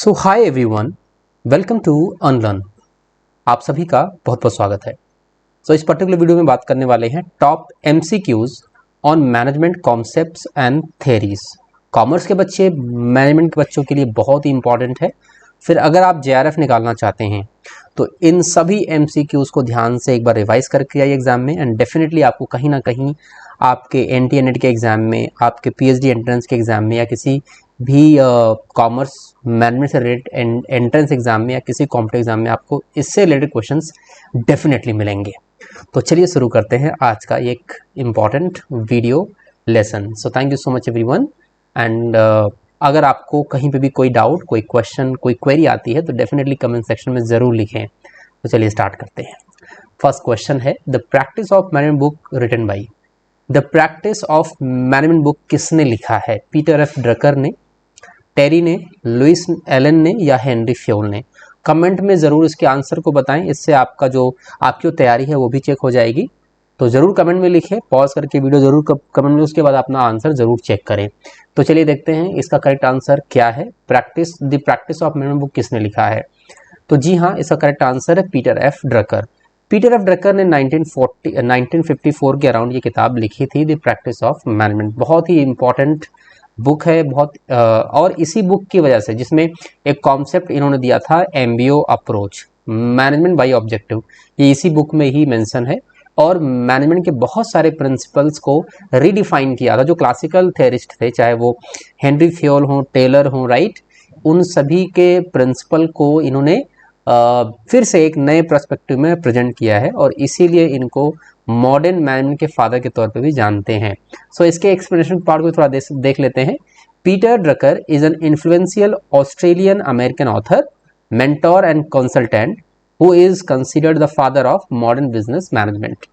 So hi everyone, welcome to Unlearn. आप सभी का बहुत बहुत स्वागत है। इस पर्टिकुलर वीडियो में बात करने वाले हैं top MCQs on management concepts and theories. Commerce के बच्चे, मैनेजमेंट के बच्चों के लिए बहुत ही इंपॉर्टेंट है। फिर अगर आप जेआरएफ निकालना चाहते हैं तो इन सभी एमसीक्यूज को ध्यान से एक बार रिवाइज करके आइए एग्जाम में, एंड डेफिनेटली आपको कहीं ना कहीं आपके एनटी नेट के एग्जाम में, आपके पीएचडी एंट्रेंस के एग्जाम में, या किसी भी कॉमर्स मैनेजमेंट से रिलेटेड एंट्रेंस एग्जाम में या किसी कॉम्पिटिटिव एग्जाम में आपको इससे रिलेटेड क्वेश्चंस डेफिनेटली मिलेंगे। तो चलिए शुरू करते हैं आज का एक important video lesson. So thank you so much everyone. And अगर आपको कहीं पे भी कोई डाउट, कोई क्वेश्चन, कोई क्वेरी आती है तो डेफिनेटली कमेंट सेक्शन में ज़रूर लिखें। तो चलिए स्टार्ट करते हैं। फर्स्ट क्वेश्चन है, the practice of management book written by. The practice of management book किसने लिखा है? पीटर एफ ड्रकर ने, टेरी ने, लुइस एलन ने, या हेनरी फ्योल ने? कमेंट में ज़रूर इसके आंसर को बताएं, इससे आपका जो आपकी तैयारी है वो भी चेक हो जाएगी। तो ज़रूर कमेंट में लिखें, पॉज करके वीडियो ज़रूर कमेंट में, उसके बाद अपना आंसर ज़रूर चेक करें। तो चलिए देखते हैं इसका करेक्ट आंसर क्या है। The practice of management book किसने लिखा है? तो जी हाँ, इसका करेक्ट आंसर है Peter F Drucker. Peter F Drucker ने 1954 के अराउंड ये किताब लिखी थी, द प्रैक्टिस ऑफ मैनेजमेंट। बहुत ही इंपॉर्टेंट बुक है, बहुत और इसी बुक की वजह से, जिसमें एक कॉन्सेप्ट इन्होंने दिया था MBO approach, management by objective, ये इसी बुक में ही मेंशन है। और मैनेजमेंट के बहुत सारे प्रिंसिपल्स को रीडिफाइन किया था। जो क्लासिकल थेरिस्ट थे, चाहे वो हेनरी फ्योल हो, टेलर हो, राइट, उन सभी के प्रिंसिपल को इन्होंने फिर से एक नए पर्सपेक्टिव में प्रेजेंट किया है, और इसीलिए इनको मॉडर्न मैनेजमेंट के फादर के तौर पे भी जानते हैं। सो इसके एक्सप्लेनेशन पार्ट को थोड़ा देख लेते हैं। Peter Drucker is an influential Australian American author, mentor and consultant who is considered the father of modern business management.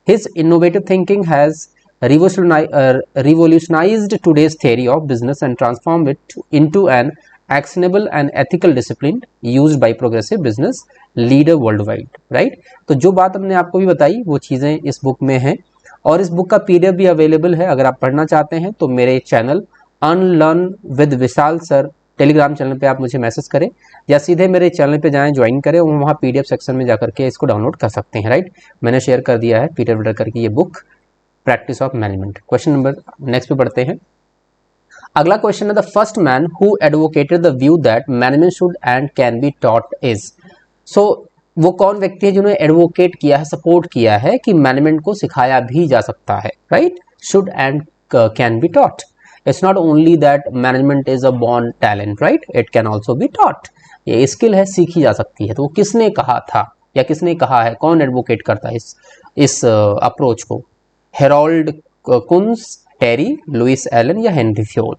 His innovative thinking has revolutionized today's theory of business and transformed it into an actionable and ethical discipline used by progressive business leader worldwide. Right? तो जो बात हमने आपको भी बताई वो चीज़ें इस बुक में हैं, और इस बुक का पीडीएफ भी अवेलेबल है। अगर आप पढ़ना चाहते हैं तो मेरे channel unlearn with Vishal sir Telegram channel पे आप मुझे मैसेज करें, या सीधे मेरे चैनल पे जाएं, ज्वाइन करें, और वहाँ पीडीएफ सेक्शन में जाकर के इसको डाउनलोड कर सकते हैं। राइट, मैंने शेयर कर दिया है पीटर ड्रकर की ये book, practice of management. Question number next पे बढ़ते हैं। अगला क्वेश्चन है, the first man who advocated the view that management should and can be taught is. So वो कौन व्यक्ति है जिन्होंने एडवोकेट किया है, सपोर्ट किया है कि मैनेजमेंट को सिखाया भी जा सकता है? Right, should and can be taught. It's not only that management is a born talent, right? It can also be taught. ये स्किल है, सीखी जा सकती है। तो वो किसने कहा था या किसने कहा है? कौन एडवोकेट करता है इस अप्रोच को? Harold Koontz, Terry, Louis Allen, या Henry Fayol?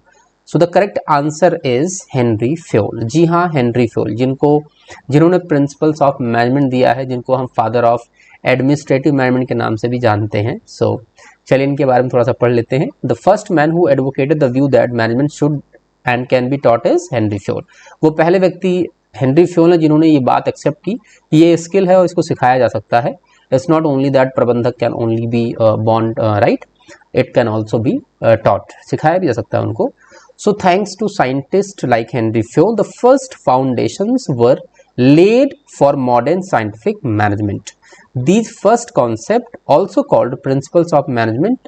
So the correct answer is Henry Fayol. जी हाँ, हेनरी फ्योल, जिन्होंने प्रिंसिपल्स ऑफ मैनेजमेंट दिया है, जिनको हम फादर ऑफ एडमिनिस्ट्रेटिव मैनेजमेंट के नाम से भी जानते हैं। सो चलिए इनके बारे में थोड़ा सा पढ़ लेते हैं। The first man who advocated the view that management should and can be taught is Henry Fayol. वो पहले व्यक्ति हेनरी फ्योल है जिन्होंने ये बात एक्सेप्ट की, ये स्किल है और इसको सिखाया जा सकता है। इट्स नॉट ओनली दैट प्रबंधक can only be born, right, it can also be taught, सिखाया भी जा सकता है उनको। So thanks to scientist like Henri Fayol, the first foundations were laid for modern scientific management. These first concepts, also called principles of management,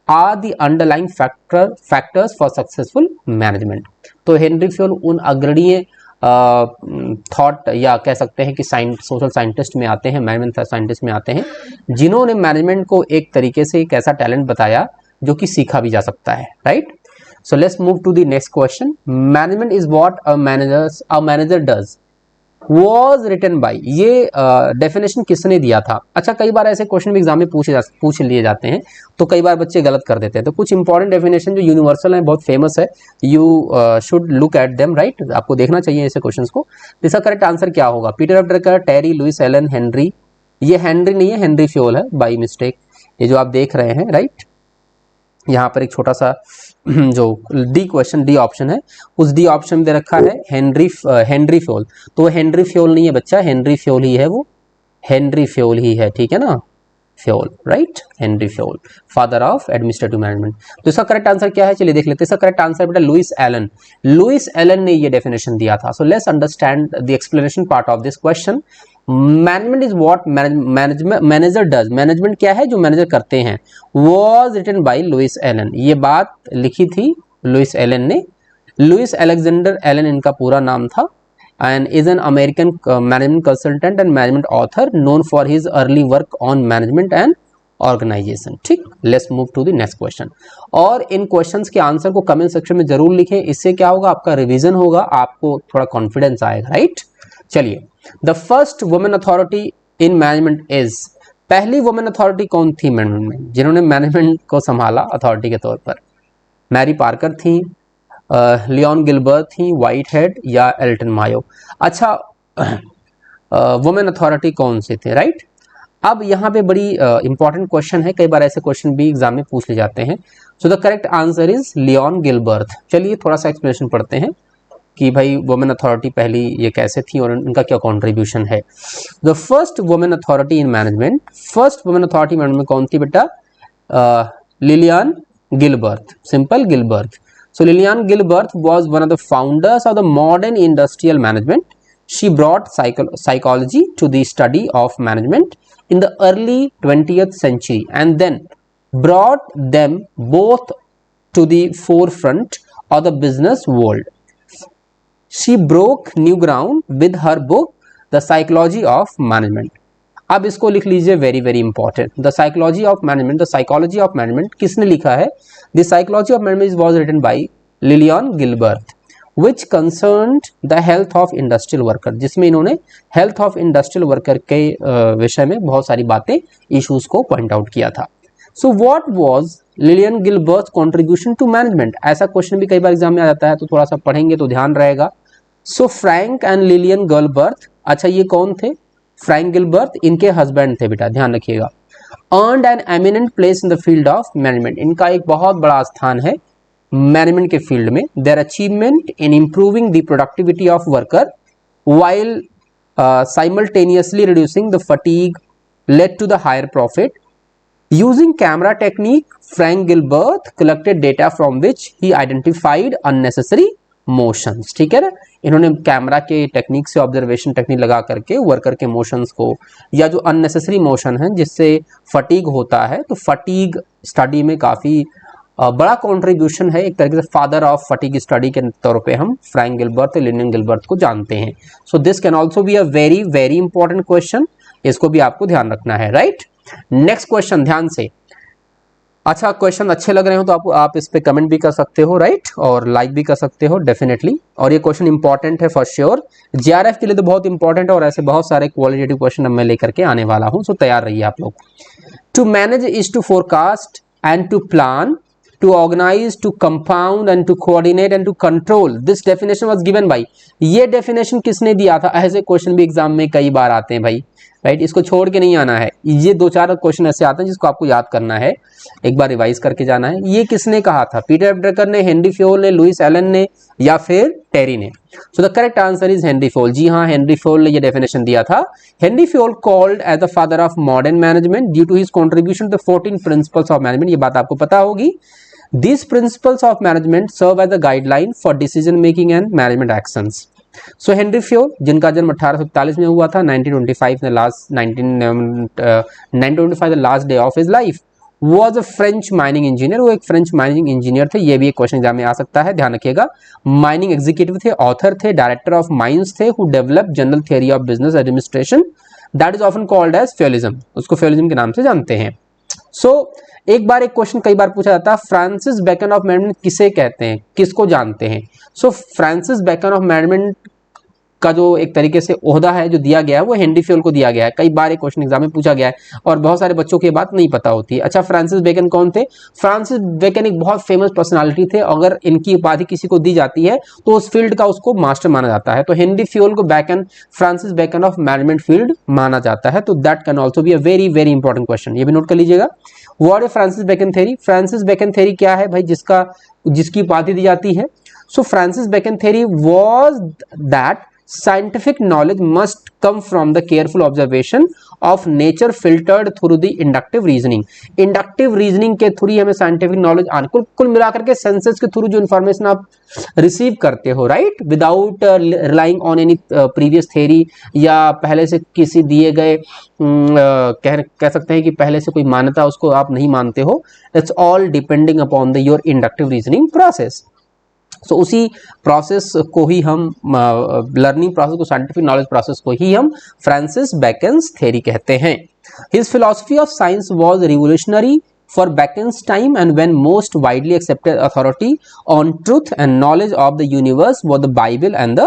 are the underlying factors for successful management. तो Henry Fayol उन अग्रणीय thought या कह सकते हैं कि social scientist में आते हैं, मैनेजमेंट साइंटिस्ट में आते हैं, जिन्होंने मैनेजमेंट को एक तरीके से एक ऐसा टैलेंट बताया जो कि सीखा भी जा सकता है। Right, so let's move to the next question. Management is what a manager does was written by। ये डेफिनेशन किसने दिया था? अच्छा, कई बार ऐसे क्वेश्चन भी एग्जाम में पूछ लिए जाते हैं, तो कई बार बच्चे गलत कर देते हैं। तो कुछ इंपॉर्टेंट डेफिनेशन जो यूनिवर्सल है, बहुत फेमस है, you should look at them. Right, आपको देखना चाहिए ऐसे क्वेश्चंस को। इसका करेक्ट आंसर क्या होगा? पीटर एफ ड्रकर, टेरी, लुइस एलन, हेनरी। ये हेनरी नहीं है, हेनरी फ्योल है बाई मिस्टेक, ये जो आप देख रहे हैं। राइट, यहाँ पर एक छोटा सा जो डी ऑप्शन है, उस डी ऑप्शन में दे रखा है हेनरी फ्योल। तो वो हेनरी फ्योल नहीं है बच्चा, हेनरी फ्योल ही है, वो हेनरी फ्योल ही है, ठीक है ना। Fayol, right, Henry Fayol, father of administrative management. तो इसका करेक्ट आंसर क्या है, चलिए देख लेते हैं। इसका करेक्ट आंसर बेटा लुइस एलन, लुइस एलन ने ये डेफिनेशन दिया था। So let's understand the explanation part of this question. Management is what manager does, management क्या है जो मैनेजर करते हैं, was written by Louis Allen, ये बात लिखी थी लुइस एलन ने। लुइस अलेक्जेंडर एलन इनका पूरा नाम था and is an American management consultant and management author known for his early work on management and organization। ठीक, let's move to the next question। और इन क्वेश्चंस के आंसर को comment section में जरूर लिखें, इससे क्या होगा, आपका रिवीजन होगा, आपको थोड़ा कॉन्फिडेंस आएगा, राइट। चलिए, the first women authority in management is, पहली वुमेन अथॉरिटी कौन थी मैनेजमेंट में, जिन्होंने मैनेजमेंट को संभाला अथॉरिटी के तौर पर? मैरी पार्कर थी, लियोन गिलबर्ट थी, व्हाइट हेड या एल्टन मायो? अच्छा, वुमेन अथॉरिटी कौन से थे, राइट। अब यहाँ पे बड़ी इंपॉर्टेंट क्वेश्चन है, कई बार ऐसे क्वेश्चन भी एग्जाम में पूछ ले जाते हैं। So the correct answer is Leon Gilbert. चलिए थोड़ा सा एक्सप्लेनेशन पढ़ते हैं कि भाई वुमेन अथॉरिटी पहली ये कैसे थी और उनका क्या कॉन्ट्रीब्यूशन है। The first women authority in management, first women authority management कौन थी बेटा? Lillian Gilbert, simple Gilbert. So Lillian Gilbert was one of the founders of the modern industrial management. She brought psychology to the study of management in the early 20th century and then brought them both to the forefront of the business world. She broke new ground with her book The Psychology of Management. अब इसको लिख लीजिए, very very important. The psychology of management, the psychology of management किसने लिखा है? The psychology of management was written by Lillian Gilbert, which concerned the health of industrial worker, जिसमें इन्होंने health of industrial worker के विषय में बहुत सारी बातें, इश्यूज को पॉइंट आउट किया था। So what was Lillian Gilbert contribution to management? ऐसा क्वेश्चन भी कई बार एग्जाम में आ जाता है, तो थोड़ा सा पढ़ेंगे तो ध्यान रहेगा। सो फ्रैंक एंड लिलियन गिलबर्ट, अच्छा ये कौन थे? फ्रैंक गिलबर्ट इनके हस्बैंड थे बेटा, ध्यान रखिएगा। Earned an eminent place in the field of management, इनका एक बहुत बड़ा स्थान है मैनेजमेंट के फील्ड में। Their achievement in improving the productivity of worker while simultaneously reducing the fatigue led to the higher profit. Using camera technique, Frank Gilbert collected data from which he identified unnecessary motions. ठीक है ना, इन्होंने camera के technique से, observation technique लगा करके worker के motions को, या जो अननेसेसरी मोशन है जिससे फटीग होता है, तो फटीग स्टडी में काफ़ी बड़ा कंट्रीब्यूशन है। एक तरीके से फादर ऑफ फटीग स्टडी के तौर पे हम फ्रैंक गिलबर्ट, लिलियन गिलबर्ट को जानते हैं। So this can also be a very very important question, इसको भी आपको ध्यान रखना है, राइट। नेक्स्ट क्वेश्चन ध्यान से, अच्छा क्वेश्चन अच्छे लग रहे हो तो आप इस पे कमेंट भी कर सकते हो, राइट, और लाइक भी कर सकते हो डेफिनेटली। और ये क्वेश्चन इंपॉर्टेंट है फॉर श्योर, जीआरएफ के लिए तो बहुत इंपॉर्टेंट है, और ऐसे बहुत सारे क्वालिटेटिव क्वेश्चन मैं लेकर के आने वाला हूं, सो तैयार रहिए आप लोग। To manage is to forecast and to plan, to organize, to compound and to coordinate and to control. This definition was given by, ये definition किसने दिया था? ऐसे क्वेश्चन भी एग्जाम में कई बार आते हैं भाई, राइट, इसको छोड़ के नहीं आना है। ये दो चार क्वेश्चन ऐसे आते हैं जिसको आपको याद करना है, एक बार रिवाइज करके जाना है। ये किसने कहा था? पीटर ड्रकर ने, हेनरी फ्योल ने, लुइस एलन ने, या फिर टेरी ने? So the correct answer is Henry Fayol. जी हाँ, हेनरी फ्योल ने ये डेफिनेशन दिया था। Henry Fayol called as the father of modern management due to his contribution to the 14 principles of management. ये बात आपको पता होगी। These principles of management serve as a guideline for decision making and management actions. So Henry Fayol, जिनका जन्म 1847 में हुआ था, 1925 the last day of his life, was a French mining engineer। वो एक फ्रेंच माइनिंग इंजीनियर थे। ये भी एक क्वेश्चन एग्जाम में आ सकता है, ध्यान रखिएगा। माइनिंग एग्जीक्यूटिव थे, ऑथर थे, डायरेक्टर ऑफ माइंस थे, who developed general theory of business administration that is often called as Fayolism। उसको फेयोलिज्म के नाम से जानते हैं। एक बार एक क्वेश्चन कई बार पूछा जाता है, फ्रांसिस बेकन ऑफ मैनेजमेंट किसे कहते हैं, किसको जानते हैं? फ्रांसिस बेकन ऑफ मैनेजमेंट का जो एक तरीके से ओहदा है जो दिया गया है वो हेनरी फ्योल को दिया गया है। कई बार एक क्वेश्चन एग्जाम में पूछा गया है और बहुत सारे बच्चों को ये बात नहीं पता होती है। अच्छा, फ्रांसिस बेकन कौन थे? फ्रांसिस बेकन एक बहुत फेमस पर्सनालिटी थे। अगर इनकी उपाधि किसी को दी जाती है तो उस फील्ड का उसको मास्टर माना जाता है। तो हेनरी फ्योल को Francis Bacon of management field माना जाता है। तो that can also be a very very important question, ये भी नोट कर लीजिएगा। What is Francis Bacon theory? Francis Bacon theory क्या है भाई, जिसकी उपाधि दी जाती है? So Francis Bacon theory was that scientific knowledge must come from the careful observation of nature filtered through the inductive reasoning. Inductive reasoning के through हमें साइंटिफिक नॉलेज आने, कुल मिलाकर के सेंसेस के थ्रू जो इन्फॉर्मेशन आप रिसीव करते हो, right, without relying on any previous theory, या पहले से किसी दिए गए कह सकते हैं कि पहले से कोई मान्यता उसको आप नहीं मानते हो। It's all depending upon the your inductive reasoning process. So उसी प्रोसेस को ही हम लर्निंग प्रोसेस को, साइंटिफिक नॉलेज प्रोसेस को ही हम फ्रांसिस बेकन्स थ्योरी कहते हैं। His philosophy of science was revolutionary for Bacon's time, and when most widely accepted authority on truth and knowledge of the universe was the Bible and the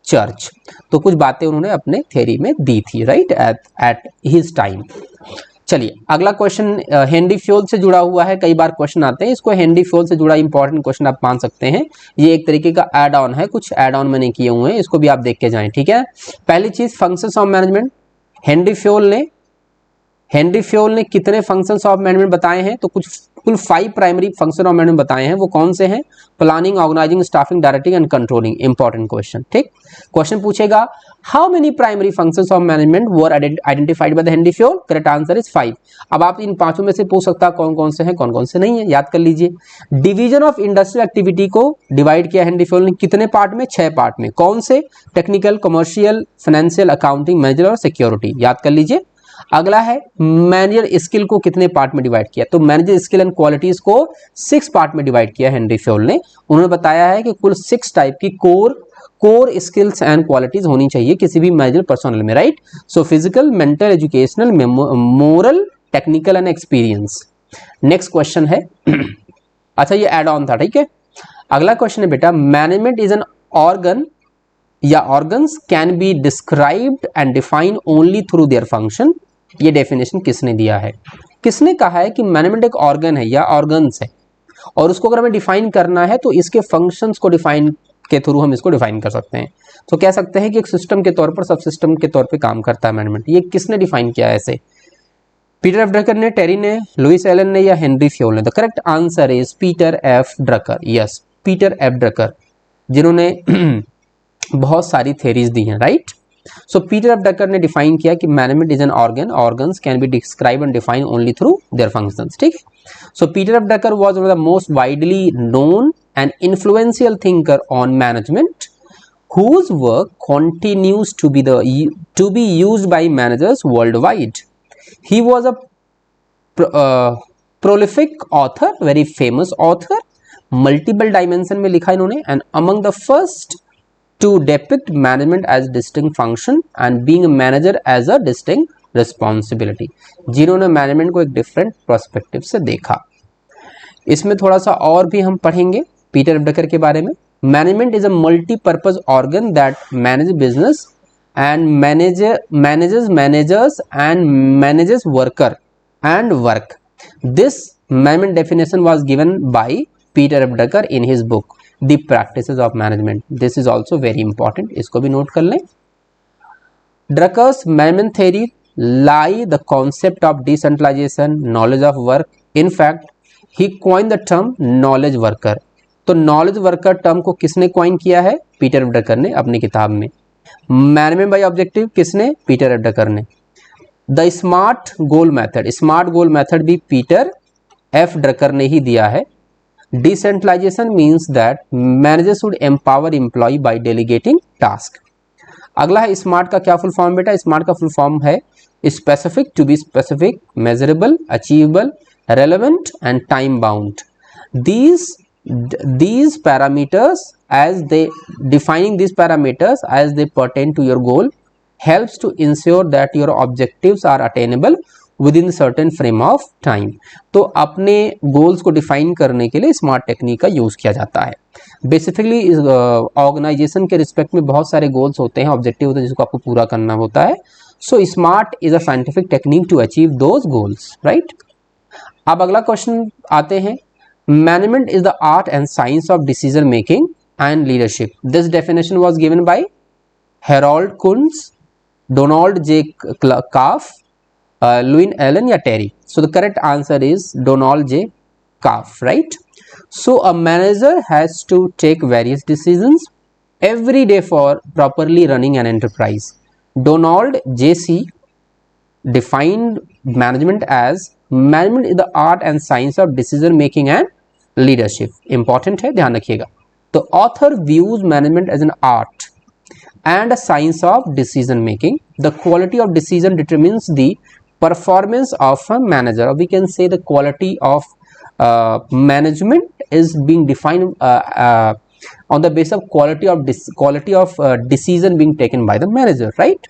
Church। तो कुछ बातें उन्होंने अपने theory में दी थी, right, at his time. चलिए अगला question Henry Fayol से जुड़ा हुआ है, कई बार क्वेश्चन आते हैं, इसको हेनरी फ्योल से जुड़ा इंपॉर्टेंट क्वेश्चन आप मान सकते हैं। ये एक तरीके का एड ऑन है, कुछ एड ऑन मैंने किए हुए हैं, इसको भी आप देख के जाएं, ठीक है। पहली चीज functions of management. Henry Fayol ने कितने फंक्शंस ऑफ मैनेजमेंट बताए हैं? तो कुल 5 प्राइमरी फंक्शन ऑफ मैनेजमेंट बताए हैं। वो कौन से हैं? Planning, organizing, staffing, directing and controlling. Important question, ठीक। क्वेश्चन पूछेगा how many primary functions of management were identified by the Henry Fayol? Correct answer is 5। अब आप इन पांचों में से पूछ सकता कौन कौन से हैं, कौन कौन से नहीं है, याद कर लीजिए। डिवीजन ऑफ इंडस्ट्रियल एक्टिविटी को डिवाइड किया हेनरी फ्योल ने कितने पार्ट में? 6 पार्ट में। कौन से? Technical, commercial, financial, accounting, manager और सिक्योरिटी, याद कर लीजिए। अगला है मैनेजर स्किल को कितने पार्ट में डिवाइड किया? तो मैनेजर स्किल एंड क्वालिटीज को 6 पार्ट में डिवाइड किया हेनरी फ्योल ने। उन्होंने बताया है कि कुल 6 टाइप की कोर स्किल्स एंड क्वालिटीज होनी चाहिए किसी भी मैनेजर पर्सनल में, right. So physical, mental, educational, moral, technical and experience. Next question है अच्छा ये एड ऑन था, ठीक है। अगला क्वेश्चन है बेटा, मैनेजमेंट इज एन ऑर्गन या organs can be described and defined only through their function. ये डेफिनेशन किसने दिया है? किसने कहा है कि मैनेजमेंट एक ऑर्गन है या ऑर्गन्स है, और उसको अगर हमें डिफाइन करना है तो इसके फंक्शंस को डिफाइन के थ्रू हम इसको डिफाइन कर सकते हैं। तो कह सकते हैं कि एक सिस्टम के तौर पर, सब सिस्टम के तौर पे काम करता है मैनेजमेंट। ये किसने डिफाइन किया है ऐसे? पीटर एफ ड्रकर ने, टेरी ने, लुइस एलन ने या हेनरी फ्योल ने? The correct answer is Peter F Drucker. Yes, Peter F Drucker, जिन्होंने बहुत सारी थ्योरीज दी हैं, right. So Peter F Drucker ने डिफाइन किया कि management is an organ, organs can be describe and define only through their functions, ठीक। So Peter F Drucker was one of the most widely known and influential thinker on management whose work continues to be used by managers worldwide. He was a prolific author, very famous author, multiple dimension में लिखा इन्होंने, and among the first to depict management as distinct function and being a manager as a distinct responsibility, जिन्होंने management को एक different perspective से देखा। इसमें थोड़ा सा और भी हम पढ़ेंगे पीटर एफ ड्रकर के बारे में। Management is a multipurpose organ that manage business and managers and manages worker and work. This management definition was given by Peter F. Drucker in his book The Practices of Management. This is also very important. इसको भी note कर लें। Drucker's management theory lie the concept of decentralization, knowledge of work. In fact, he coined the term knowledge worker. तो knowledge worker term को किसने coin किया है? Peter F Drucker ने अपनी किताब में। मैनेजमेंट बाय ऑब्जेक्टिव किसने? पीटर एफ ड्रकर ने। The SMART goal method, SMART goal method भी पीटर एफ ड्रकर ने ही दिया है। Decentralization means that manager should empower employ by delegating task. अगला है स्मार्ट का क्या फुल फॉर्म बेटा? स्मार्ट का फुल फॉर्म है specific, to be specific, measurable, achievable, relevant and time bound. These parameters as they defining these parameters as they pertain to your goal helps to ensure that your objectives are attainable within certain frame of time. तो अपने goals को define करने के लिए smart technique का use किया जाता है। बेसिकली ऑर्गेनाइजेशन के रिस्पेक्ट में बहुत सारे गोल्स होते हैं, ऑब्जेक्टिव होते हैं जिसको आपको पूरा करना होता है। So SMART is a scientific technique to achieve those goals, right. अब अगला क्वेश्चन आते हैं। Management is the art and science of decision making and leadership. This definition was given by Harold Kuntz, Donald J. Kauf, Lewin Allen या Terry. So the correct answer is Donald J. Kauf, right? So a manager has to take various decisions every day for properly running an enterprise. Donald J.C. defined management as management is the art and science of decision making and leadership. Important है, ध्यान रखिएगा. तो author views management as an art and a science of decision making. The quality of decision determines the performance of a manager, or we can say the quality of management is being defined on the basis of quality of decision being taken by the manager, right?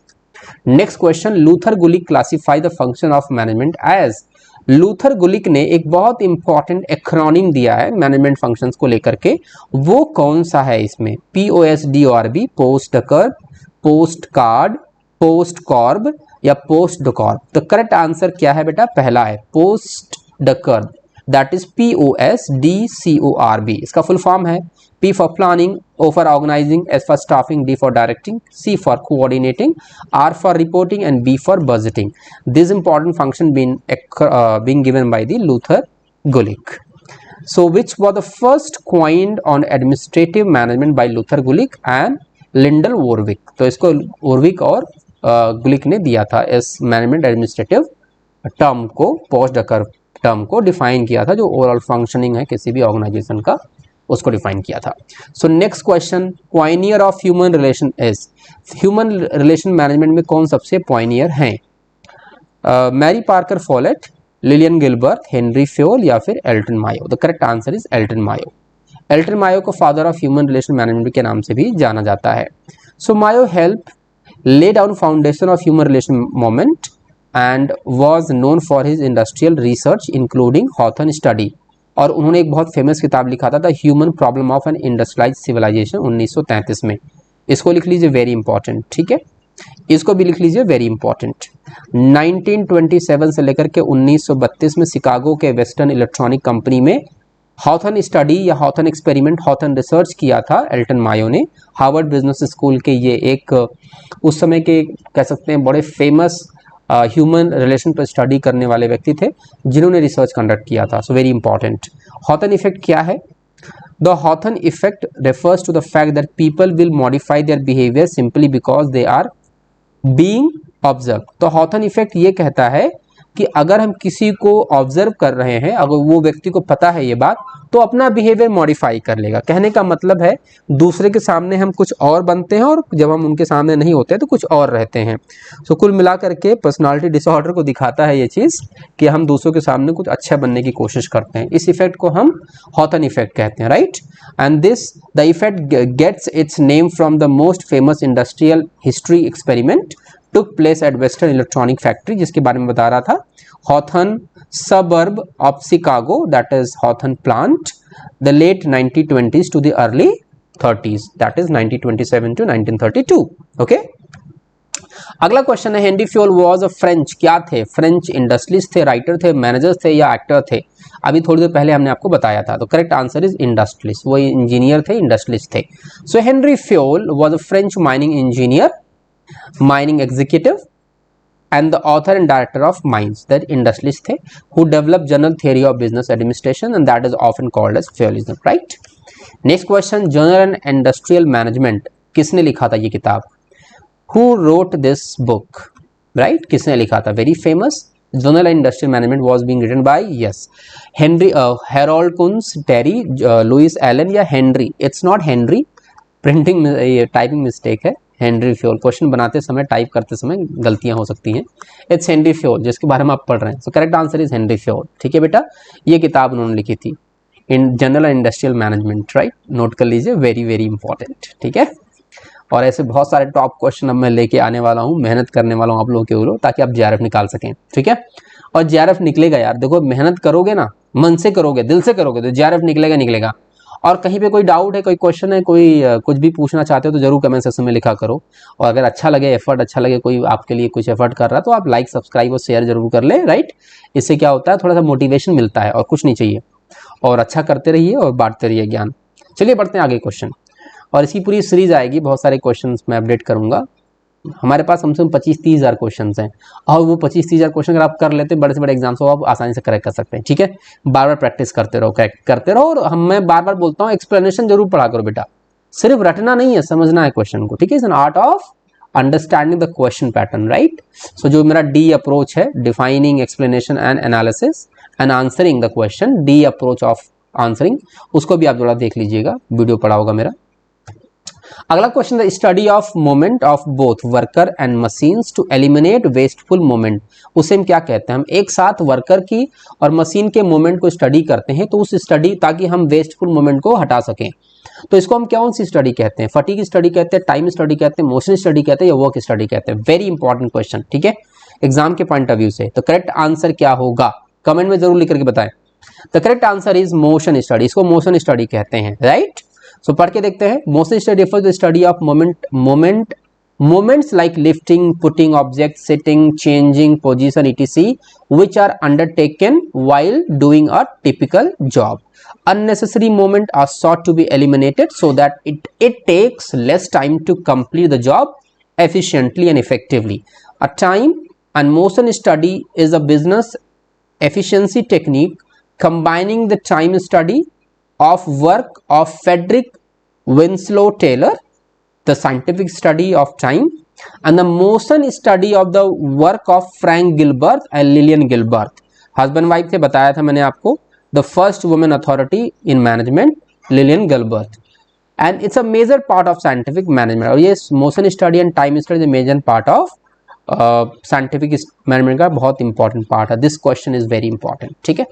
Next question, Luther Gulick classify the function of management as. Luther Gulick ने एक बहुत important acronym दिया है management functions को लेकर के, वो कौन सा है इसमें? POSDORB, पोस्ट डकर, पोस्ट कार्ड, पोस्ट कॉर्ब या पोस्ट डकॉर्ब. तो करेक्ट आंसर क्या है बेटा? पहला है पोस्ट डकर, दैट इज POSDCORB. इसका फुल फॉर्म है P for planning, O for organizing, S for staffing, D for directing, C for coordinating, R for reporting and B for budgeting. This important function being given by the Luther Gulick. So which was the first coined on administrative management by Luther Gulick and Lyndall Warwick. तो इसको Warwick और Gulick ने दिया था इस management administrative term को, post डकर term को define किया था, जो ओवरऑल फंक्शनिंग है किसी भी ऑर्गेनाइजेशन का, उसको डिफाइन किया था. So next question, pioneer of human relation is. Human relation management में कौन सबसे पॉइनियर हैं? Mary Parker Follett, Lillian Gilbert, Henry Fayol या फिर Elton Mayo. The correct answer is Elton Mayo. Elton Mayo को father of human relation management के नाम से भी जाना जाता है. So Mayo help lay down foundation of human relation movement and was known for his industrial research including Hawthorne study. और उन्होंने एक बहुत फेमस किताब लिखा था the human problem of an industrialized civilization 1933 में. इसको लिख लीजिए, वेरी इंपॉर्टेंट. ठीक है, इसको भी लिख लीजिए, वेरी इंपॉर्टेंट. 1927 से लेकर के 1932 में शिकागो के वेस्टर्न इलेक्ट्रॉनिक कंपनी में हॉथर्न स्टडी या हॉथर्न एक्सपेरिमेंट, हॉथर्न रिसर्च किया था एल्टन मायो ने. हार्वर्ड बिजनेस स्कूल के ये एक उस समय के कह सकते हैं बड़े फेमस ह्यूमन रिलेशन पर स्टडी करने वाले व्यक्ति थे जिन्होंने रिसर्च कंडक्ट किया था. So very important. Hawthorne effect क्या है? The Hawthorne effect refers to the fact that people will modify their behaviour simply because they are being observe. तो हॉथर्न इफेक्ट ये कहता है कि अगर हम किसी को ऑब्जर्व कर रहे हैं, अगर वो व्यक्ति को पता है ये बात, तो अपना बिहेवियर मॉडिफाई कर लेगा. कहने का मतलब है दूसरे के सामने हम कुछ और बनते हैं और जब हम उनके सामने नहीं होते तो कुछ और रहते हैं. सो कुल मिलाकर के पर्सनालिटी डिसऑर्डर को दिखाता है ये चीज़ कि हम दूसरों के सामने कुछ अच्छा बनने की कोशिश करते हैं. इस इफेक्ट को हम हॉथर्न इफेक्ट कहते हैं, right. And this the effect gets its name from the most famous industrial history experiment took place at Western Electronic Factory, जिसके बारे में बता रहा था. Hawthorne suburb of Chicago, that is Hawthorne plant, the late 1920s to the early 30s, that is 1927 to 1932. Okay. अगला question है, Henry Fayol was a French, क्या थे? फ्रेंच इंडस्ट्रियलिस्ट थे, राइटर थे, मैनेजर थे या एक्टर थे? अभी थोड़ी देर पहले हमने आपको बताया था. तो करेक्ट आंसर इज इंडस्ट्रियलिस्ट. वो इंजीनियर थे, इंडस्ट्रियलिस्ट थे. So Henry Fayol was a French mining engineer, mining executive and the author and director of Mines, that industrialist थे, who developed general theory of business administration and that is often called as Fiolism, right. Next question, General and Industrial Management, किसने लिखा था ये किताब? Who wrote this book, right? किसने लिखा था? Very famous. General and Industrial Management was being written by, yes, Henry, Harold Kuntz, Terry, Louis Allen या Henry. It's not Henry, printing typing mistake है. हेनरी फ्योल, क्वेश्चन बनाते समय, type करते समय गलतियां हो सकती हैं. इट्स हेनरी फ्योल जिसके बारे में आप पढ़ रहे हैं. So correct answer is Henry Fayol. ठीक है बेटा, ये किताब उन्होंने लिखी थी in general and industrial management, right. Note कर लीजिए, वेरी वेरी इंपॉर्टेंट. ठीक है, और ऐसे बहुत सारे टॉप क्वेश्चन अब मैं लेके आने वाला हूँ, मेहनत करने वाला हूँ आप लोगों के ऊपर, ताकि आप JRF निकाल सकें. ठीक है, और JRF निकलेगा यार. देखो, मेहनत करोगे ना, मन से करोगे, दिल से करोगे, तो JRF निकलेगा निकलेगा. और कहीं पे कोई डाउट है, कोई क्वेश्चन है, कोई कुछ भी पूछना चाहते हो तो जरूर कमेंट सेक्शन में लिखा करो. और अगर अच्छा लगे, एफर्ट अच्छा लगे, कोई आपके लिए कुछ एफर्ट कर रहा है, तो आप लाइक, सब्सक्राइब और शेयर जरूर कर ले, राइट. इससे क्या होता है, थोड़ा सा मोटिवेशन मिलता है और कुछ नहीं चाहिए. और अच्छा करते रहिए और बांटते रहिए ज्ञान. चलिए बढ़ते हैं आगे क्वेश्चन. और इसकी पूरी सीरीज आएगी, बहुत सारे क्वेश्चन मैं अपडेट करूंगा. हमारे पास कम से कम 25-30 हज़ार क्वेश्चन हैं, और वो 25-30 हज़ार क्वेश्चन अगर आप कर लेते हैं बड़े से बड़े एग्जाम्स को, आप आसानी से करेक्ट कर सकते हैं. ठीक है, बार बार प्रैक्टिस करते रहो, करेक्ट करते रहो. और मैं बार बार बोलता हूँ, एक्सप्लेनेशन जरूर पढ़ा करो बेटा. सिर्फ रटना नहीं है, समझना है क्वेश्चन को, ठीक है। It's an art of understanding the question pattern, right. So जो मेरा डी अप्रोच है, defining, explanation and analysis and answering the question, the approach of answering, उसको भी आप थोड़ा देख लीजिएगा, वीडियो पड़ा होगा मेरा। अगला question, the study of moment of both worker and machines to eliminate wasteful moment. उसे हम क्या कहते हैं, हम एक साथ वर्कर की और मशीन के मोमेंट को स्टडी करते हैं, तो उस स्टडी, ताकि हम वेस्टफुल मोमेंट को हटा सकें, तो इसको हम कौन सी स्टडी कहते हैं, फटीग स्टडी कहते हैं, टाइम स्टडी कहते हैं, मोशन स्टडी कहते हैं, या वर्क स्टडी कहते हैं। वेरी इंपॉर्टेंट क्वेश्चन, ठीक है, एग्जाम के पॉइंट ऑफ व्यू से। तो करेक्ट आंसर क्या होगा, कमेंट में जरूर लिख करके बताएं। The correct answer is motion study, इसको मोशन स्टडी कहते हैं, राइट। सो पढ़ के देखते हैं। Motion study refers to study of moments like lifting, putting objects, sitting, changing position, etc., which are undertaken while doing a typical job. Unnecessary moments are sought to be eliminated so that it takes less time to complete the job efficiently and effectively. A time and motion study is a business efficiency technique combining the time study of work of Frederick Winslow Taylor, the scientific study of time, and the motion study of the work of Frank Gilbert and Lillian Gilbert. Husband wife से बताया था मैंने आपको, the first women authority in management Lillian Gilbert, and it's a major part of scientific management. और ये motion study and time study major part of scientific management का बहुत important part है। This question is very important, ठीक है।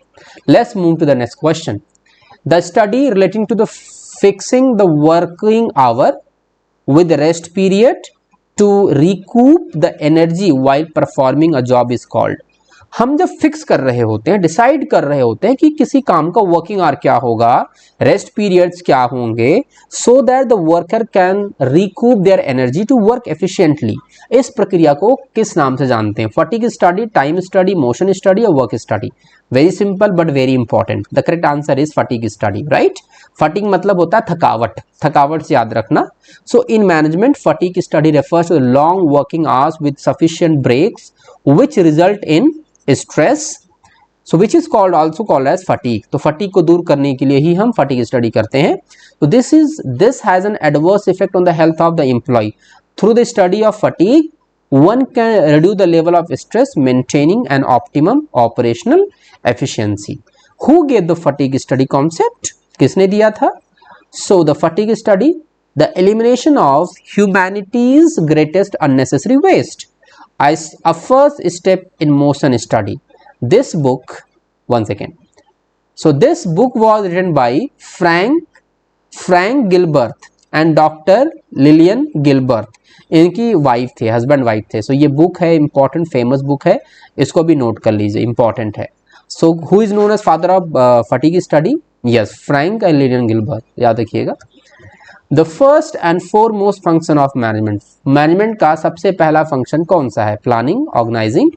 Let's move to the next question. The study relating to the fixing the working hour with rest period to recoup the energy while performing a job is called। हम जब fix कर रहे होते हैं, decide कर रहे होते हैं कि किसी काम का वर्किंग आवर क्या होगा, रेस्ट पीरियड्स क्या होंगे, so that the worker can recoup their energy to work efficiently. इस प्रक्रिया को किस नाम से जानते हैं, fatigue study, time study, motion study और work study. Very simple but very important. The correct answer is fatigue study, right. Fatigue मतलब होता है थकावट, थकावट से याद रखना। So in management fatigue study refers to long working hours with sufficient breaks which result in stress, so which is called also called as fatigue. तो fatigue को दूर करने के लिए ही हम फटीग स्टडी करते हैं। तो this has an adverse effect on the health of the employ. Through the study of fatigue one can reduce the level of stress, maintaining an optimum operational efficiency. Who gave the fatigue study concept? किसने दिया था? So the fatigue study, the elimination of humanity's greatest unnecessary waste, as a first step in motion study. This book, one second. So this book was written by Frank Gilbert and Dr. Lillian Gilbert. इनकी wife थे, husband wife थे। सो ये book है, important famous book है, इसको भी note कर लीजिए, इंपॉर्टेंट है। So who is known as father of fatigue study? Yes, Frank and Lillian Gilbert, याद रखिएगा। The first and foremost function of management, management का सबसे पहला फंक्शन कौन सा है? प्लानिंग, ऑर्गेनाइजिंग,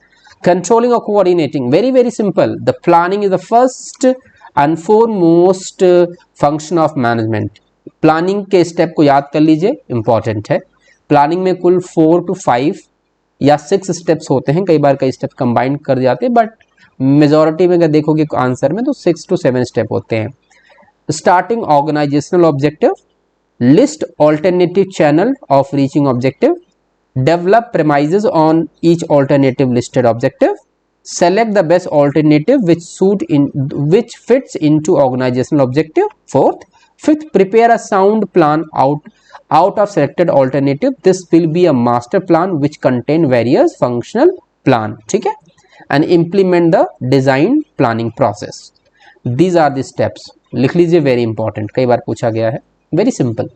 कंट्रोलिंग और coordinating. Very very simple, the planning is the first and foremost function of management. Planning के स्टेप को याद कर लीजिए, इंपॉर्टेंट है। प्लानिंग में कुल 4 to 5 या 6 स्टेप्स होते हैं, कई बार कई स्टेप कंबाइन कर जाते हैं, बट मेजॉरिटी में अगर देखोगे आंसर में तो 6 to 7 स्टेप होते हैं। Starting organisational objective, list alternative channel of reaching objective, develop premises on each alternative listed objective, select the best alternative which fits into organizational objective. Fourth, fifth, prepare a sound plan out of selected alternative. This will be a master plan which contain various functional plan, ठीक है, and implement the design planning process. These are the steps. लिख लीजिए, very important, कई बार पूछा गया है। Very simple.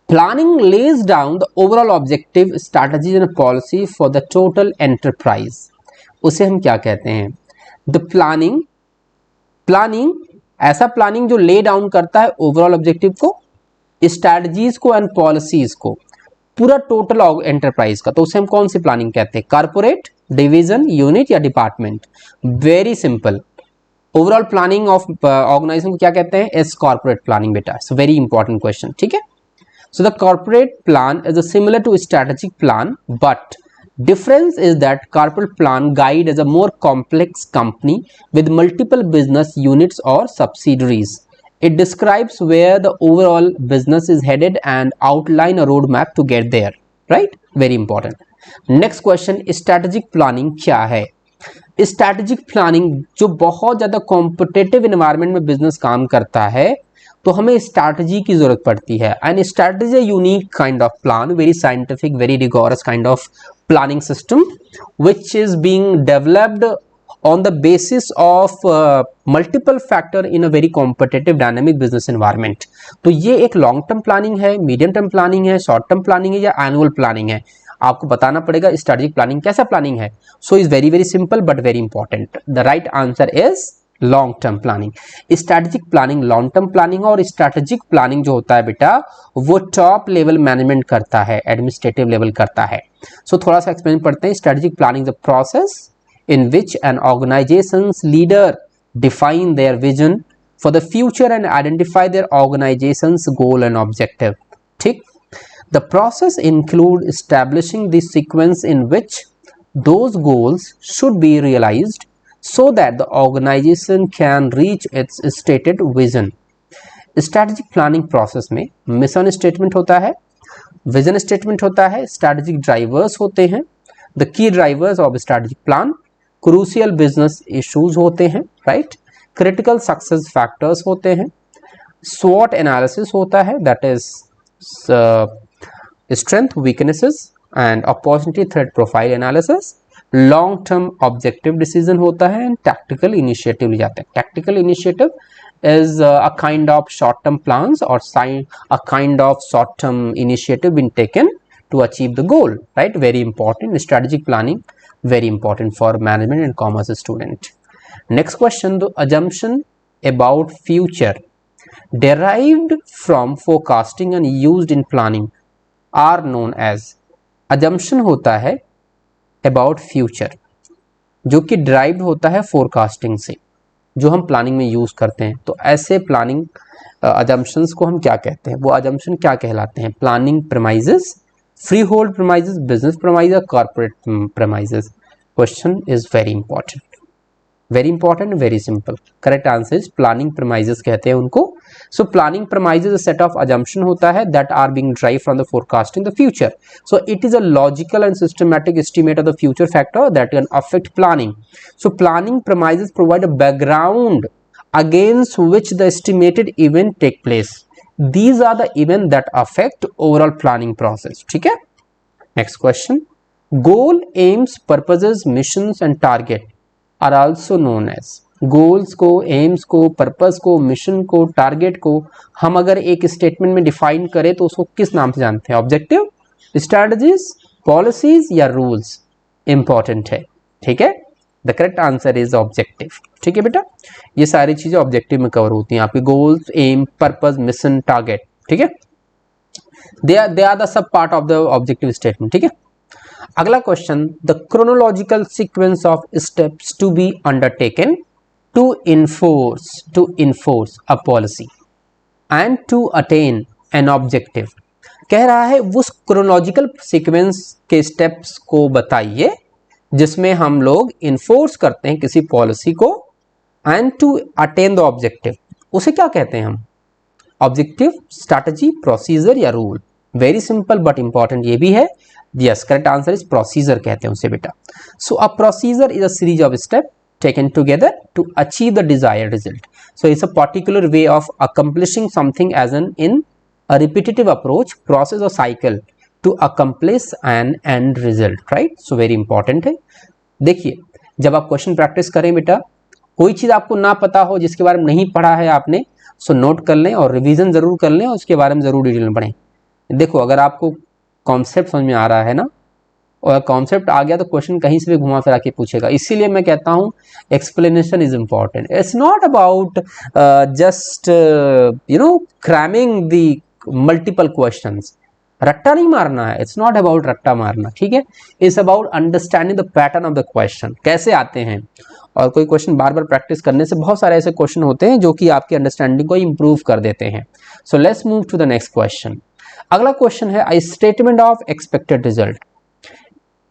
Planning lays down the overall objective, strategies and policy for the total enterprise. उसे हम क्या कहते हैं? द प्लानिंग ऐसा प्लानिंग जो ले डाउन करता है ओवरऑल ऑब्जेक्टिव को, स्ट्रैटेजीज को एंड पॉलिसीज को, पूरा टोटल एंटरप्राइज का। तो उसे हम कौन सी प्लानिंग कहते हैं? कारपोरेट, डिवीजन, यूनिट या department? Very simple, overall planning of organization को क्या कहते हैं? एस कॉर्पोरेट प्लानिंग बेटा। सो वेरी इंपॉर्टेंट क्वेश्चन, ठीक है। So the corporate plan is similar to strategic plan, but difference is that corporate plan guide is a more complex company with multiple business units or subsidiaries. It describes where the overall business is headed and outline a roadmap to get there. Right? Very important. Next question, strategic planning क्या है? Strategic planning जो बहुत ज़्यादा competitive environment में business काम करता है तो हमें स्ट्रैटेजी की जरूरत पड़ती है. And strategy unique kind of plan, very scientific, very rigorous kind of planning system which is being developed on the basis of multiple factor in a very competitive dynamic business environment. तो ये एक long term planning है, medium term planning है, short term planning है या annual planning है, आपको बताना पड़ेगा स्ट्रेटेजिक प्लानिंग कैसा प्लानिंग है. So is very very simple but very important. The right answer is long term planning. Strategic planning long term planning और स्ट्रेटेजिक प्लानिंग जो होता है बेटा वो टॉप लेवल मैनेजमेंट करता है, एडमिनिस्ट्रेटिव लेवल करता है. सो थोड़ा सा एक्सप्लेन पढ़ते हैं. Strategic planning the process in which an organization's leader define their vision for the future and identify their organization's goal and objective. ठीक. The process include establishing the sequence in which those goals should be realized so that the organization can reach its stated vision. Strategic planning process में mission statement होता है, vision statement होता है, strategic drivers होते हैं, the key drivers of strategic plan, crucial business issues होते हैं, right, critical success factors होते हैं, स्वॉट एनालिसिस होता है, that is strength weaknesses and opportunity threat profile analysis, long term objective decision होता है एंड टैक्टिकल इनिशिएटिव ले जाते हैं. Tactical initiative is a kind of short term plans or a kind of short term initiative been taken to achieve the goal, right? Very important. Strategic planning very important for management and commerce student. Next question, the assumption about future derived from forecasting and used in planning are known as. assumption होता है about future जो कि derived होता है forecasting से, जो हम planning में यूज करते हैं. तो ऐसे प्लानिंग assumptions को हम क्या कहते हैं, वो assumption क्या कहलाते हैं? Planning premises, freehold premises, business premises, corporate premises. Question is very important, very simple. Correct answer is planning premises कहते हैं उनको. So planning premises a set of assumption होता है that are being derived from the forecasting the future. So it is a logical and systematic estimate of the future factor that can affect planning. So planning premises provide a background against which the estimated event take place. These are the events that affect overall planning process. ठीक है. Next question. Goal, aims, purposes, missions and target are also known as. Goals को, aims को, purpose को, mission को, target को हम अगर एक स्टेटमेंट में डिफाइन करें तो उसको किस नाम से जानते हैं? ऑब्जेक्टिव, स्ट्रेटजीज, पॉलिसीज या रूल्स? इंपॉर्टेंट है. ठीक है. The correct answer is objective. ठीक है बेटा, ये सारी चीजें ऑब्जेक्टिव में कवर होती हैं आपकी. Goals, aim, purpose, mission, target. ठीक है. They are the sub part of the objective statement. ठीक है. अगला question, the chronological sequence of steps to be undertaken to enforce a policy and to attain an objective. कह रहा है उस chronological sequence के स्टेप्स को बताइए जिसमें हम लोग इन्फोर्स करते हैं किसी पॉलिसी को end to attain the objective. उसे क्या कहते हैं हम? ऑब्जेक्टिव, स्ट्रैटेजी, प्रोसीजर या rule? Very simple but important ये भी है. Yes, correct answer is procedure कहते हैं उसे बेटा. So a procedure is a series of step taken together to achieve the desired result. So it's a particular way of accomplishing something as in a repetitive approach, process or cycle to accomplish an end result, right? So very important है. देखिए, जब आप question practice करें बेटा, कोई चीज़ आपको ना पता हो, जिसके बारे में नहीं पढ़ा है आपने, सो नोट कर लें और रिवीजन ज़रूर कर लें और उसके बारे में ज़रूर डिटेल में पढ़ें. देखो, अगर आपको कॉन्सेप्ट समझ में आ रहा है ना, और कॉन्सेप्ट आ गया तो क्वेश्चन कहीं से भी घुमा फिरा के पूछेगा. इसीलिए मैं कहता हूँ explanation is important. It's not about just cramming the multiple questions. रट्टा नहीं मारना है. इट्स नॉट अबाउट रट्टा मारना. ठीक है. It's about understanding the pattern of the question, कैसे आते हैं. और कोई क्वेश्चन बार बार प्रैक्टिस करने से बहुत सारे ऐसे क्वेश्चन होते हैं जो कि आपकी अंडरस्टैंडिंग को इंप्रूव कर देते हैं. So let's move to the next question. अगला क्वेश्चन है a statement of expected result.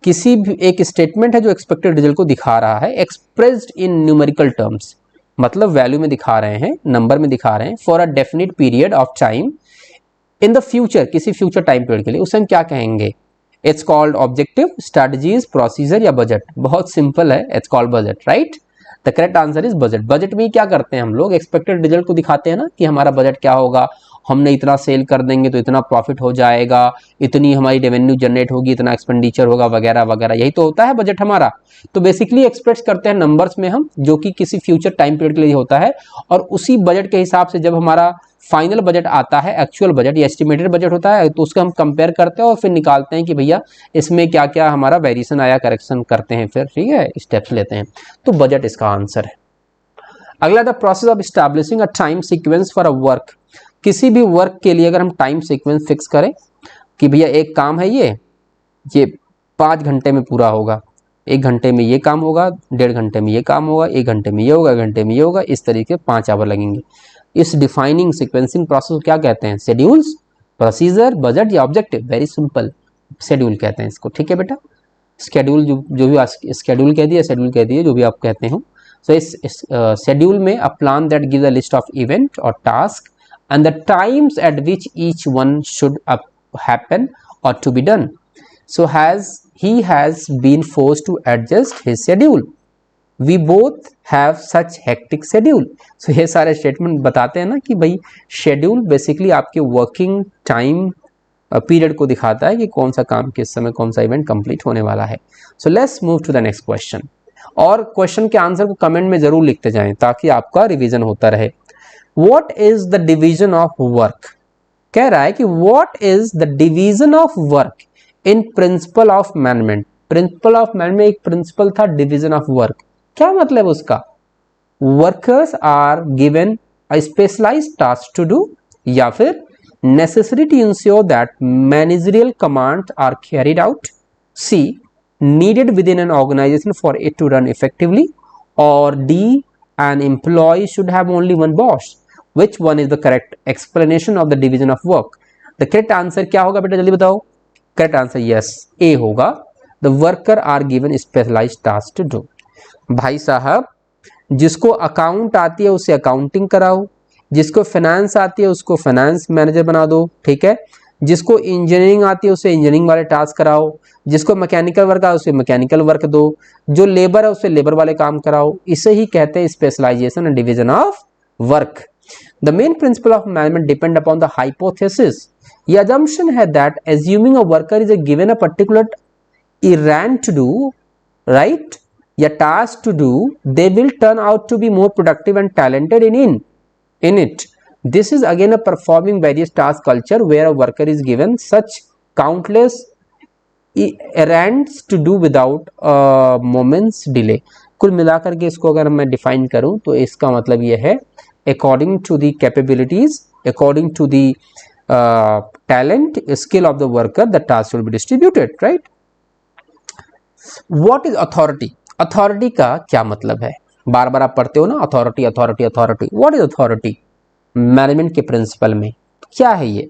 किसी भी एक स्टेटमेंट है जो एक्सपेक्टेड रिजल्ट को दिखा रहा है, एक्सप्रेस्ड इन न्यूमेरिकल टर्म्स. मतलब वैल्यू में दिखा रहे हैं, नंबर में दिखा रहे हैं, for a definite period of time in the future, किसी फ्यूचर टाइम पीरियड के लिए, उसे हम क्या कहेंगे? It's called objective, strategies, procedure या बजट। बहुत सिंपल है, it's called budget, right? The correct answer is budget. Budget में क्या करते हैं हम लोग? एक्सपेक्टेड रिजल्ट को दिखाते हैं ना कि हमारा बजट क्या होगा, हमने इतना सेल कर देंगे तो इतना प्रॉफिट हो जाएगा, इतनी हमारी रेवेन्यू जनरेट होगी, इतना एक्सपेंडिचर होगा, वगैरह वगैरह, यही तो होता है बजट हमारा। तो बेसिकली एक्सप्रेस करते हैं नंबर्स में हम, जो कि किसी फ्यूचर टाइम पीरियड के लिए होता है, और उसी बजट के हिसाब से जब हमारा फाइनल बजट आता है, एक्चुअल बजट या एस्टिमेटेड बजट होता है, तो उसका हम कंपेयर करते हैं और फिर निकालते हैं कि भैया इसमें क्या क्या हमारा वेरिएशन आया, करेक्शन करते हैं, फिर ठीक है स्टेप्स लेते हैं। तो बजट इसका आंसर है। अगला, the process of establishing a time sequence for a work. किसी भी वर्क के लिए अगर हम टाइम सीक्वेंस फिक्स करें कि भैया एक काम है ये 5 घंटे में पूरा होगा, 1 घंटे में ये काम होगा, 1.5 घंटे में ये काम होगा, 1 घंटे में ये होगा, 1 घंटे में ये होगा, इस तरीके 5 आवर लगेंगे। इस डिफाइनिंग सीक्वेंसिंग प्रोसेस को क्या कहते हैं? शेड्यूल्स, प्रोसीजर, बजट या ऑब्जेक्टिव? वेरी सिंपल, शेड्यूल कहते हैं इसको, ठीक है बेटा। शेड्यूल जो भी शेड्यूल कह दिया, शेड्यूल कह दिए, जो भी आप कहते हो। सो इस शेड्यूल में a plan that gives a list of event और task and the times at which each one should happen or to be done. So he has been forced to adjust his schedule. We both have such hectic schedule. So ये सारे statement बताते हैं ना कि भाई schedule basically आपके working time period को दिखाता है कि कौन सा काम किस समय, कौन सा इवेंट कंप्लीट होने वाला है। So let's move to the next question. और क्वेश्चन के आंसर को कमेंट में जरूर लिखते जाएं ताकि आपका रिवीजन होता रहे। What is the division of work? कह रहा है कि what is the division of work in principle of management? Principle of management एक principle था division of work। क्या मतलब उसका? Workers are given a specialized task to do, या फिर necessary to ensure that managerial commands are carried out, C, needed within an organization for it to run effectively, or D, an employee should have only one boss। Which one is the correct explanation of the division of work? The correct answer क्या होगा बेटा, जल्दी बताओ। Correct answer yes, A होगा। The worker are given specialized task to do। भाई साहब, जिसको account आती है उसे अकाउंटिंग कराओ, जिसको फाइनेंस आती है उसको फाइनेंस मैनेजर बना दो, ठीक है। जिसको इंजीनियरिंग आती है उसे इंजीनियरिंग वाले टास्क कराओ, जिसको मैकेनिकल वर्क है उसे मैकेनिकल वर्क दो, जो लेबर है उसे लेबर वाले काम कराओ। इसे ही कहते हैं specialization and division of work. The main principle of management depend upon the hypothesis। ये assumption है that assuming a worker is given a particular errand to do, right, या task to do, they will turn out to be more productive and talented in it। This is again a performing various task culture where a worker is given such countless errands to do without moments delay। कुल मिलाकर के इसको अगर मैं define करूं तो इसका मतलब यह है according to the capabilities, according to the talent, skill of the worker, the task will be distributed, right? What is authority? Authority का क्या मतलब है? बार बार आप पढ़ते हो ना authority authority authority। What is authority? Management के प्रिंसिपल में क्या है ये?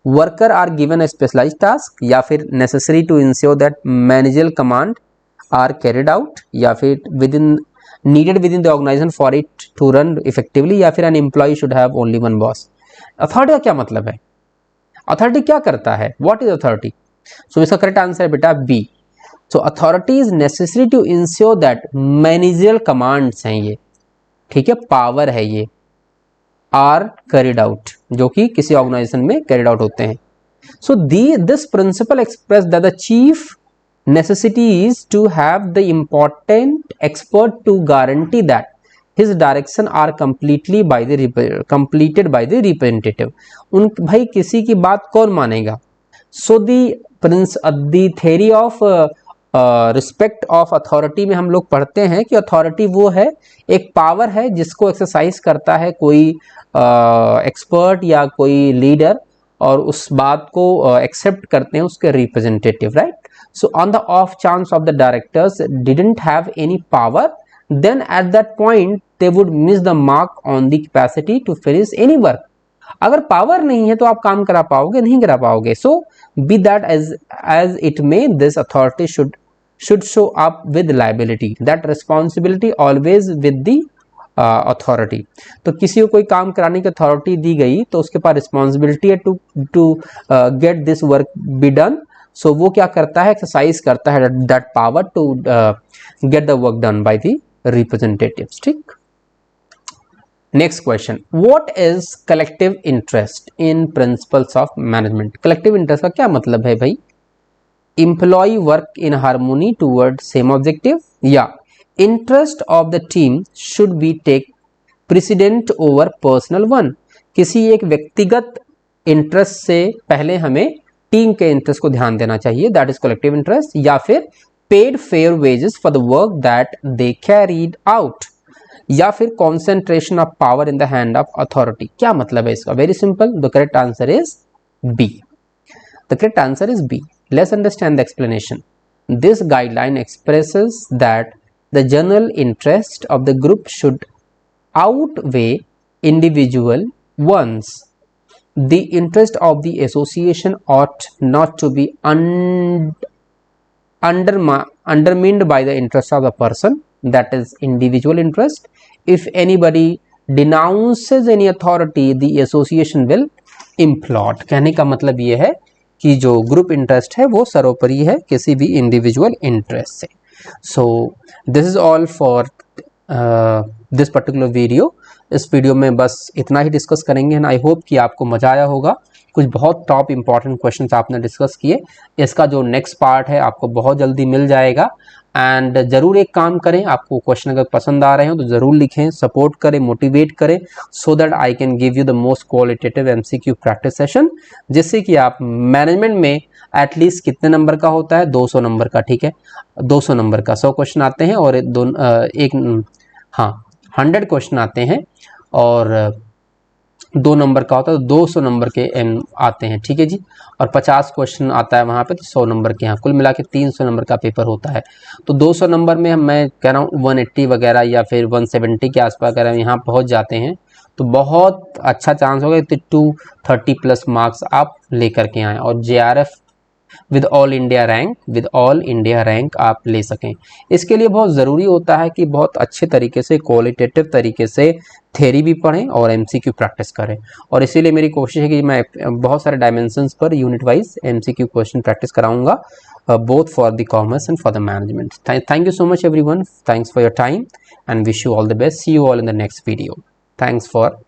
Worker are given a specialized task, या फिर necessary to ensure that managerial command are carried out, या फिर needed within the organization for it to run effectively, या फिर an employee should have only one boss। Authority का क्या मतलब है? अथॉरिटी क्या करता है? What is authority? So इसका करेक्ट आंसर है बेटा B. So authority is necessary to ensure that managerial commands हैं ये, ठीक है, पावर है ये, are carried out, जो कि किसी ऑर्गेनाइजेशन में carried out होते हैं। So this principle express that the chief necessity is to have the important expert to guarantee that his direction are completed by the representative। उन भाई किसी की बात कौन मानेगा? So the theory of respect of authority में हम लोग पढ़ते हैं कि अथॉरिटी वो है, एक पावर है जिसको एक्सरसाइज करता है कोई एक्सपर्ट या कोई लीडर, और उस बात को एक्सेप्ट करते हैं उसके representative, right. So on the off chance of the directors didn't have any power, then at that point they would miss the mark on the capacity to finish any work। अगर power नहीं है तो आप काम करा पाओगे? नहीं करा पाओगे। So be that as it may, this authority should show up with liability, that responsibility always with the authority. तो किसी को कोई काम कराने की अथॉरिटी दी गई तो उसके पास रिस्पॉन्सिबिलिटी है to get this work be done. So वो क्या करता है, एक्सरसाइज करता है that power to get the work done by the representatives. ठीक। Next question, what is collective interest in principles of management. Collective interest का क्या मतलब है भाई? employee work in harmony towards same objective, या interest of the team should be take precedent over personal one। किसी एक व्यक्तिगत इंटरेस्ट से पहले हमें टीम के इंटरेस्ट को ध्यान देना चाहिए, दैट इज कलेक्टिव इंटरेस्ट। या फिर paid fair wages for the work that they carried out, या फिर concentration of power in the hand of authority. क्या मतलब है इसका? Very simple, the correct answer is B. The correct answer is B. Let's understand the explanation. This guideline expresses that the general interest of the group should outweigh individual ones. The interest of the association ought not to be undermined by the interest of the person, that is individual interest. If anybody denounces any authority, the association will implode। कहने का मतलब ये है कि जो group interest है वो सर्वोपरि है किसी भी इंडिविजुअल इंटरेस्ट से। So this is all for this particular video. इस वीडियो में बस इतना ही डिस्कस करेंगे एंड आई होप कि आपको मजा आया होगा। कुछ बहुत टॉप इंपॉर्टेंट क्वेश्चंस आपने डिस्कस किए। इसका जो नेक्स्ट पार्ट है आपको बहुत जल्दी मिल जाएगा। एंड ज़रूर एक काम करें, आपको क्वेश्चन अगर पसंद आ रहे हो तो ज़रूर लिखें, सपोर्ट करें, मोटिवेट करें, so that I can give you the most qualitative MCQ practice session, जिससे कि आप मैनेजमेंट में एटलीस्ट कितने नंबर का होता है? 200 नंबर का। ठीक है, 200 नंबर का 100 क्वेश्चन आते हैं और 100 क्वेश्चन आते हैं और 2 नंबर का होता है, तो 200 नंबर के आते हैं। ठीक है जी, और 50 क्वेश्चन आता है वहाँ पे, तो 100 नंबर के यहाँ कुल मिला के 300 नंबर का पेपर होता है। तो 200 नंबर में मैं कह रहा हूँ 180 वगैरह या फिर 170 के आसपास अगर यहाँ पहुँच जाते हैं तो बहुत अच्छा चांस होगा कि 230 प्लस मार्क्स आप लेकर के आएँ और JRF with all India rank आप ले सकें। इसके लिए बहुत ज़रूरी होता है कि बहुत अच्छे तरीके से, क्वालिटेटिव तरीके से थ्योरी भी पढ़ें और एमसीक्यू प्रैक्टिस करें। और इसीलिए मेरी कोशिश है कि मैं बहुत सारे dimensions per unit wise MCQ question practice कराऊंगा, both for the commerce and for the management. Thank you so much everyone. Thanks for your time and wish you all the best. See you all in the next video. Thanks for